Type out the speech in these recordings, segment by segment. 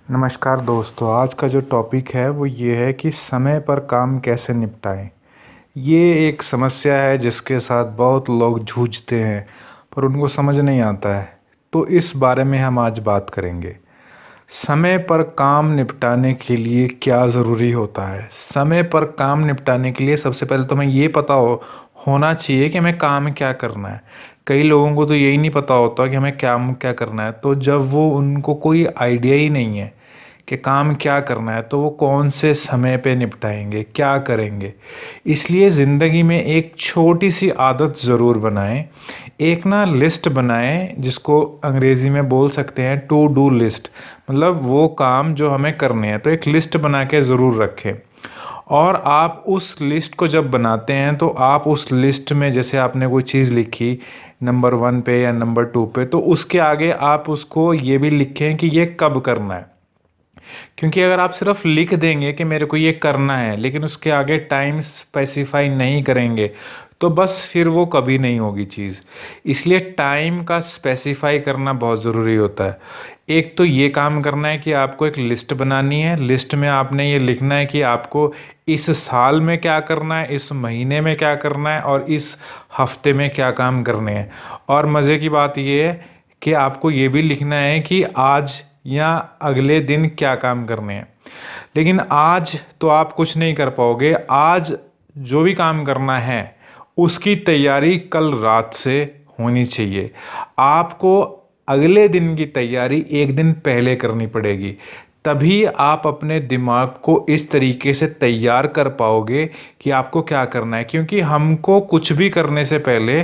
नमस्कार दोस्तों। आज का जो टॉपिक है वो ये है कि समय पर काम कैसे निपटाएं। ये एक समस्या है जिसके साथ बहुत लोग जूझते हैं पर उनको समझ नहीं आता है। तो इस बारे में हम आज बात करेंगे। समय पर काम निपटाने के लिए क्या ज़रूरी होता है। समय पर काम निपटाने के लिए सबसे पहले तो हमें ये पता होना चाहिए कि हमें काम क्या करना है। कई लोगों को तो यही नहीं पता होता कि हमें क्या क्या करना है। तो जब वो उनको कोई आइडिया ही नहीं है कि काम क्या करना है तो वो कौन से समय पे निपटाएंगे, क्या करेंगे। इसलिए ज़िंदगी में एक छोटी सी आदत ज़रूर बनाएं। एक ना लिस्ट बनाएं जिसको अंग्रेज़ी में बोल सकते हैं टू डू लिस्ट। मतलब वो काम जो हमें करने हैं तो एक लिस्ट बना के ज़रूर रखें। और आप उस लिस्ट को जब बनाते हैं तो आप उस लिस्ट में जैसे आपने कोई चीज़ लिखी नंबर 1 पे या नंबर 2 पे, तो उसके आगे आप उसको ये भी लिखें कि ये कब करना है। क्योंकि अगर आप सिर्फ लिख देंगे कि मेरे को ये करना है लेकिन उसके आगे टाइम स्पेसिफाई नहीं करेंगे तो बस फिर वो कभी नहीं होगी चीज़। इसलिए टाइम का स्पेसिफाई करना बहुत ज़रूरी होता है। एक तो ये काम करना है कि आपको एक लिस्ट बनानी है। लिस्ट में आपने ये लिखना है कि आपको इस साल में क्या करना है, इस महीने में क्या करना है और इस हफ्ते में क्या काम करने हैं। और मज़े की बात ये है कि आपको ये भी लिखना है कि आज या अगले दिन क्या काम करने हैं। लेकिन आज तो आप कुछ नहीं कर पाओगे। आज जो भी काम करना है उसकी तैयारी कल रात से होनी चाहिए। आपको अगले दिन की तैयारी एक दिन पहले करनी पड़ेगी। तभी आप अपने दिमाग को इस तरीके से तैयार कर पाओगे कि आपको क्या करना है। क्योंकि हमको कुछ भी करने से पहले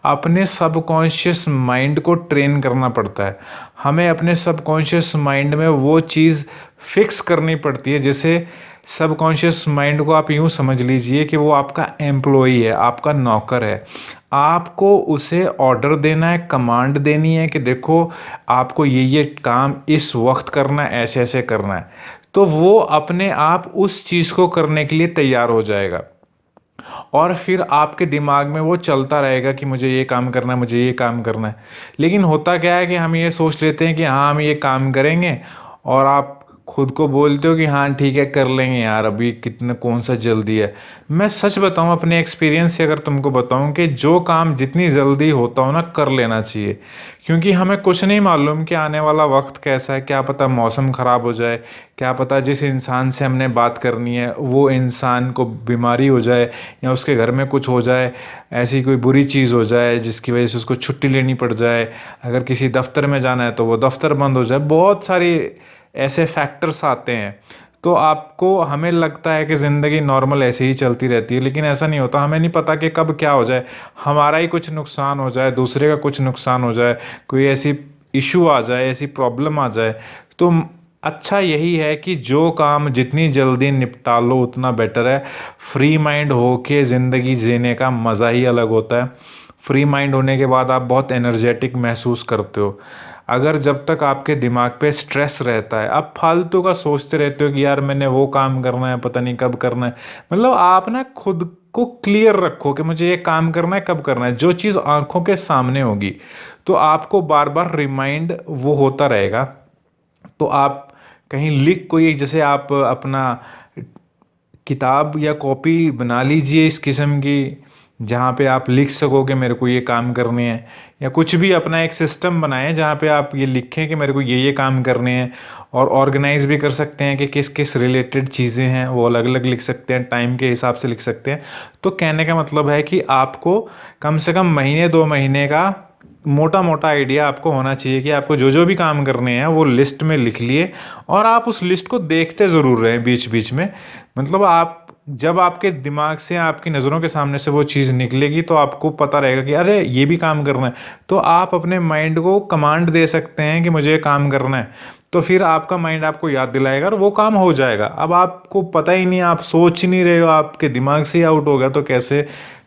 अपने सबकॉन्शियस माइंड को ट्रेन करना पड़ता है। हमें अपने सबकॉन्शियस माइंड में वो चीज़ फिक्स करनी पड़ती है। जैसे सबकॉन्शियस माइंड को आप यूँ समझ लीजिए कि वो आपका एम्प्लॉई है, आपका नौकर है। आपको उसे ऑर्डर देना है, कमांड देनी है कि देखो आपको ये काम इस वक्त करना है, ऐसे ऐसे करना है। तो वो अपने आप उस चीज़ को करने के लिए तैयार हो जाएगा। और फिर आपके दिमाग में वो चलता रहेगा कि मुझे ये काम करना है, मुझे ये काम करना है। लेकिन होता क्या है कि हम ये सोच लेते हैं कि हाँ हम ये काम करेंगे और आप खुद को बोलते हो कि हाँ ठीक है कर लेंगे यार, अभी कितना कौन सा जल्दी है। मैं सच बताऊँ अपने एक्सपीरियंस से अगर तुमको बताऊँ कि जो काम जितनी जल्दी होता हो ना कर लेना चाहिए। क्योंकि हमें कुछ नहीं मालूम कि आने वाला वक्त कैसा है। क्या पता मौसम ख़राब हो जाए, क्या पता जिस इंसान से हमने बात करनी है वो इंसान को बीमारी हो जाए या उसके घर में कुछ हो जाए, ऐसी कोई बुरी चीज़ हो जाए जिसकी वजह से उसको छुट्टी लेनी पड़ जाए। अगर किसी दफ्तर में जाना है तो वो दफ्तर बंद हो जाए। बहुत सारी ऐसे फैक्टर्स आते हैं। तो आपको हमें लगता है कि ज़िंदगी नॉर्मल ऐसे ही चलती रहती है, लेकिन ऐसा नहीं होता। हमें नहीं पता कि कब क्या हो जाए, हमारा ही कुछ नुकसान हो जाए, दूसरे का कुछ नुकसान हो जाए, कोई ऐसी इशू आ जाए, ऐसी प्रॉब्लम आ जाए। तो अच्छा यही है कि जो काम जितनी जल्दी निपटा लो उतना बेटर है। फ्री माइंड होके ज़िंदगी जीने का मज़ा ही अलग होता है। फ्री माइंड होने के बाद आप बहुत एनर्जेटिक महसूस करते हो। अगर जब तक आपके दिमाग पे स्ट्रेस रहता है, आप फालतू का सोचते रहते हो कि यार मैंने वो काम करना है, पता नहीं कब करना है। मतलब आप ना खुद को क्लियर रखो कि मुझे ये काम करना है, कब करना है। जो चीज़ आंखों के सामने होगी तो आपको बार बार रिमाइंड वो होता रहेगा। तो आप कहीं लिख कोई जैसे आप अपना किताब या कॉपी बना लीजिए इस किस्म की, जहाँ पे आप लिख सको कि मेरे को ये काम करने हैं। या कुछ भी अपना एक सिस्टम बनाएं जहाँ पे आप ये लिखें कि मेरे को ये काम करने हैं। और ऑर्गेनाइज भी कर सकते हैं कि किस किस रिलेटेड चीज़ें हैं, वो अलग अलग लिख सकते हैं, टाइम के हिसाब से लिख सकते हैं। तो कहने का मतलब है कि आपको कम से कम महीने 2 महीने का मोटा मोटा आइडिया आपको होना चाहिए कि आपको जो जो भी काम करने हैं वो लिस्ट में लिख लिए। और आप उस लिस्ट को देखते ज़रूर रहें बीच बीच में। मतलब आप जब आपके दिमाग से आपकी नज़रों के सामने से वो चीज़ निकलेगी तो आपको पता रहेगा कि अरे ये भी काम करना है। तो आप अपने माइंड को कमांड दे सकते हैं कि मुझे ये काम करना है। तो फिर आपका माइंड आपको याद दिलाएगा और वो काम हो जाएगा। अब आपको पता ही नहीं, आप सोच नहीं रहे हो, आपके दिमाग से ही आउट हो गया तो कैसे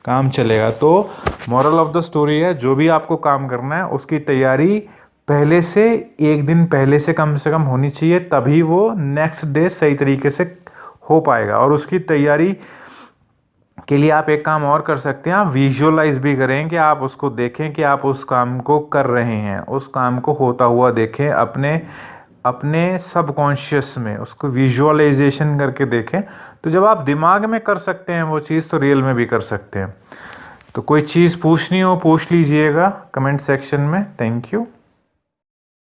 काम चलेगा। तो मॉरल ऑफ द स्टोरी है, जो भी आपको काम करना है उसकी तैयारी पहले से एक दिन पहले से कम होनी चाहिए। तभी वो नेक्स्ट डे सही तरीके से हो पाएगा। और उसकी तैयारी के लिए आप एक काम और कर सकते हैं, आप विजुअलाइज भी करें कि आप उसको देखें कि आप उस काम को कर रहे हैं, उस काम को होता हुआ देखें अपने अपने सबकॉन्शियस में उसको विजुअलाइजेशन करके देखें, तो जब आप दिमाग में कर सकते हैं वो चीज़, तो रियल में भी कर सकते हैं। तो कोई चीज़ पूछनी हो पूछ लीजिएगा कमेंट सेक्शन में। Thank you.